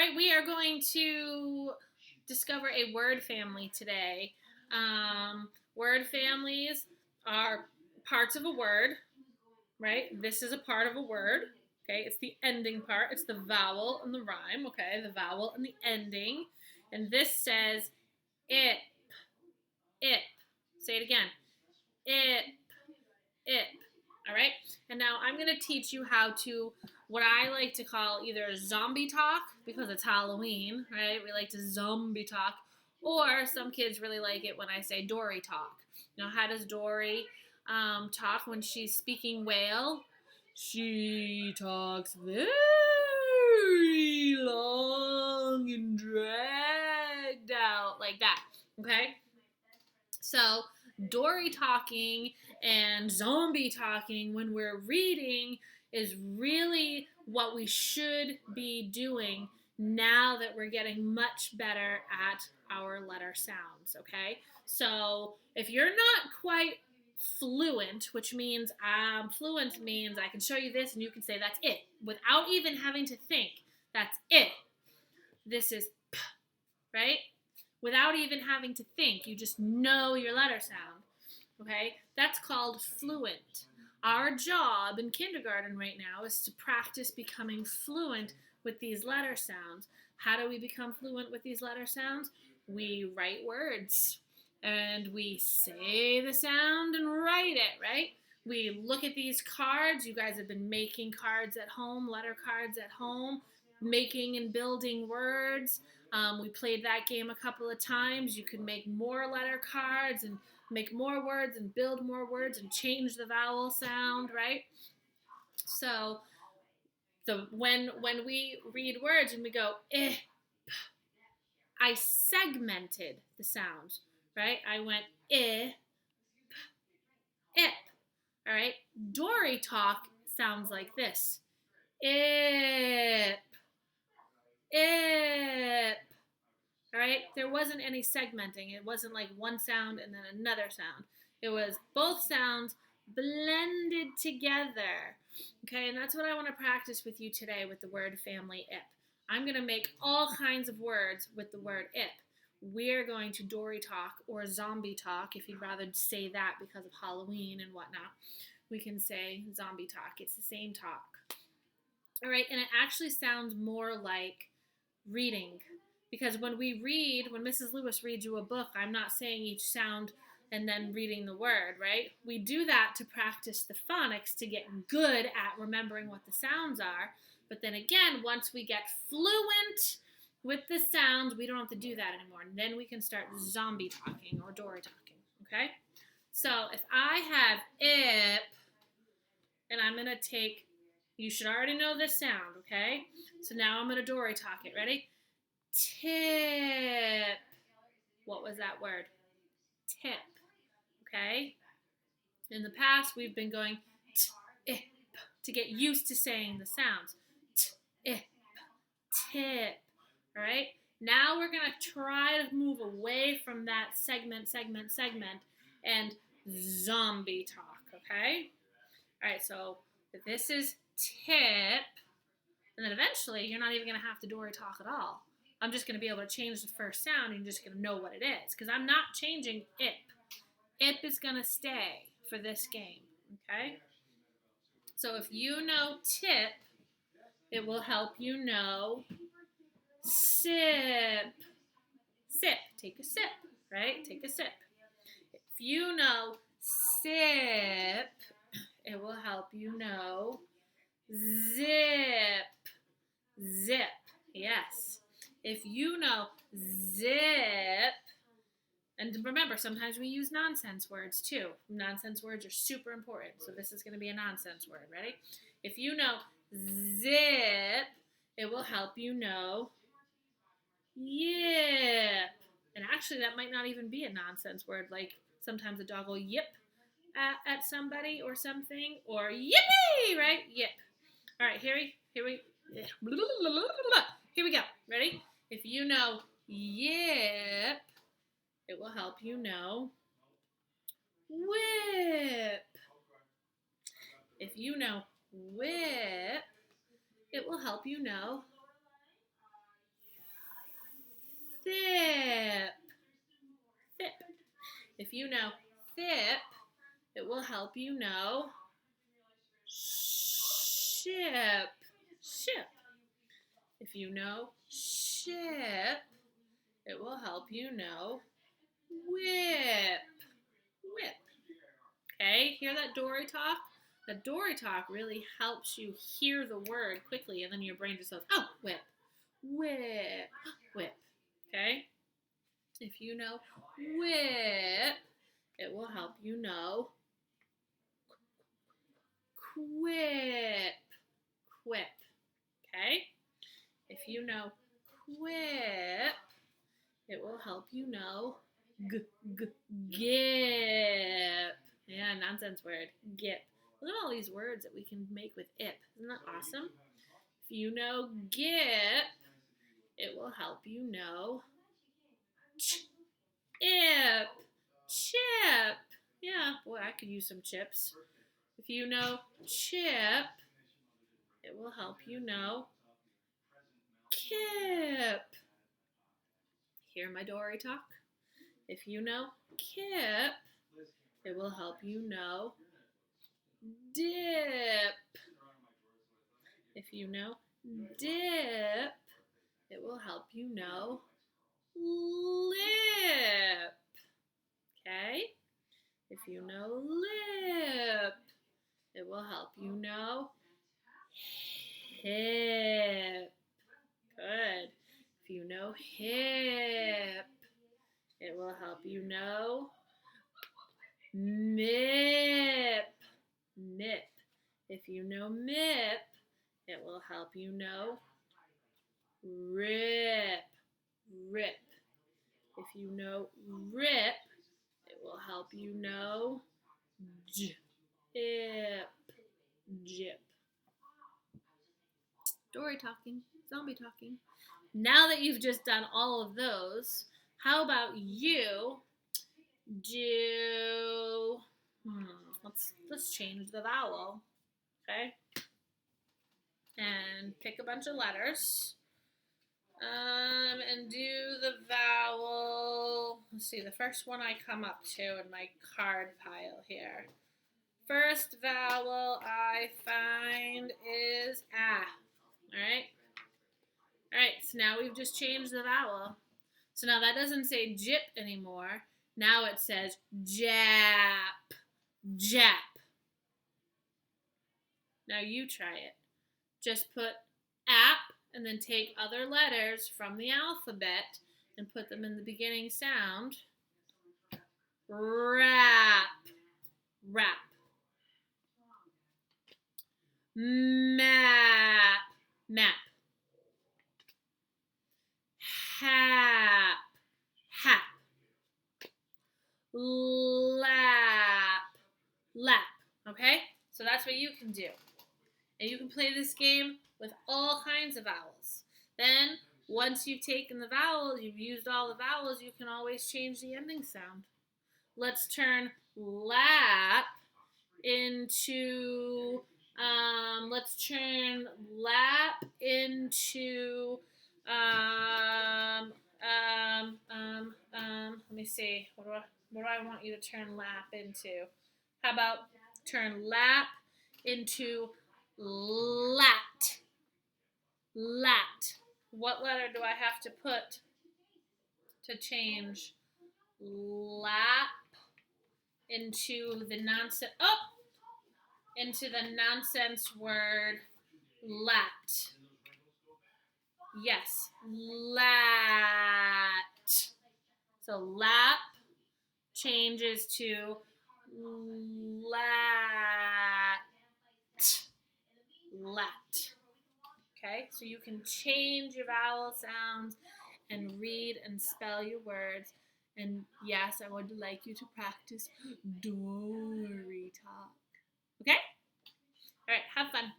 right, we are going to discover a word family today. Word families are parts of a word, right? This is a part of a word, okay? It's the ending part. It's the vowel and the rhyme, okay? The vowel and the ending. And this says it, it. Say it again. It, it. All right? And now I'm going to teach you how to, what I like to call either zombie talk, because it's Halloween, right? We like to zombie talk. Or some kids really like it when I say Dory talk. Now, how does Dory talk when she's speaking whale? She talks very long and dragged out, like that, okay? So, Dory talking and zombie talking when we're reading is really what we should be doing now that we're getting much better at our letter sounds, okay? So, if you're not quite fluent, which means fluent means I can show you this and you can say that's it without even having to think. That's it. This is p, right? Without even having to think. You just know your letter sound. Okay? That's called fluent. Our job in kindergarten right now is to practice becoming fluent with these letter sounds. How do we become fluent with these letter sounds? We write words and we say the sound and write it, right? We look at these cards. You guys have been making cards at home, letter cards at home, making and building words. We played that game a couple of times. You could make more letter cards and make more words and build more words and change the vowel sound, right? So when we read words and we go I segmented the sounds, right? I went ip. All right? Dory talk sounds like this. Ip. Ip. All right? There wasn't any segmenting. It wasn't like one sound and then another sound. It was both sounds blended together. Okay? And that's what I want to practice with you today with the word family ip. I'm going to make all kinds of words with the word ip. We're going to Dory talk or zombie talk, if you'd rather say that because of Halloween and whatnot. We can say zombie talk. It's the same talk. All right? And it actually sounds more like reading. Because when we read, when Mrs. Lewis reads you a book, I'm not saying each sound and then reading the word, right? We do that to practice the phonics to get good at remembering what the sounds are. But then again, once we get fluent with the sounds, we don't have to do that anymore. And then we can start zombie talking or Dory talking, okay? So if I have ip, and I'm going to take, you should already know this sound, okay? So now I'm going to Dory talk it. Ready? Tip. What was that word? Tip. Okay? In the past, we've been going tip to get used to saying the sounds. Tip. Tip. All right? Now we're going to try to move away from that segment, and zombie talk, okay? All right, so this is tip, and then eventually you're not even going to have to Dory talk at all. I'm just going to be able to change the first sound, and you're just going to know what it is, because I'm not changing ip. Ip is going to stay for this game, okay? So if you know tip, it will help you know sip. Sip. Take a sip, right? Take a sip. If you know sip, it will help you know zip. Zip. Yes. If you know zip, and remember, sometimes we use nonsense words too. Nonsense words are super important. So this is going to be a nonsense word. Ready? If you know zip, it will help you know yip. And actually, that might not even be a nonsense word. Like sometimes a dog will yip at somebody or something, or yippee, right? Yip. All right, here we go. Ready? If you know yip, it will help you know whip. If you know whip, it will help you know If you know thip, it will help you know ship. Ship. If you know ship, it will help you know whip. Whip. Okay, hear that Dory talk? The Dory talk really helps you hear the word quickly, and then your brain just goes, oh, whip, whip, whip. Okay? If you know whip, it will help you know quip. Quip. Okay? If you know quip, it will help you know gip. Yeah, nonsense word. Gip. Look at all these words that we can make with ip. Isn't that awesome? If you know gip, it will help you know ip. Chip. Yeah, boy, I could use some chips. If you know chip, it will help you know kip. Hear my Dory talk? If you know kip, it will help you know dip. If you know dip, it will help you know lip. Okay? If you know lip, it will help you know hip. Good. If you know hip, it will help you know mip. Mip. If you know mip, it will help you know rip. Rip. If you know rip, it will help you know jip. Jip. Dory talking, zombie talking. Now that you've just done all of those, how about you do let's change the vowel. Okay? And pick a bunch of letters. And do the vowel. Let's see, the first one I come up to in my card pile here. First vowel I find is ah. Alright? Alright, so now we've just changed the vowel. So now that doesn't say jip anymore. Now it says jap. Jap. Now you try it. Just put app and then take other letters from the alphabet and put them in the beginning sound. Rap. Rap. Map. Map. Hap. Hap. Lap. Lap. Okay? So that's what you can do. And you can play this game with all kinds of vowels. Then, once you've taken the vowels, you've used all the vowels, you can always change the ending sound. Let's turn lap into, let me see, what do I want you to turn lap into? How about turn lap into lat. Lat. What letter do I have to put to change lap into the nonsense word lat? Yes, lat. So lap changes to lat. Lat. Okay, so you can change your vowel sounds and read and spell your words. And yes, I would like you to practice Dory Talk. Okay? All right, have fun.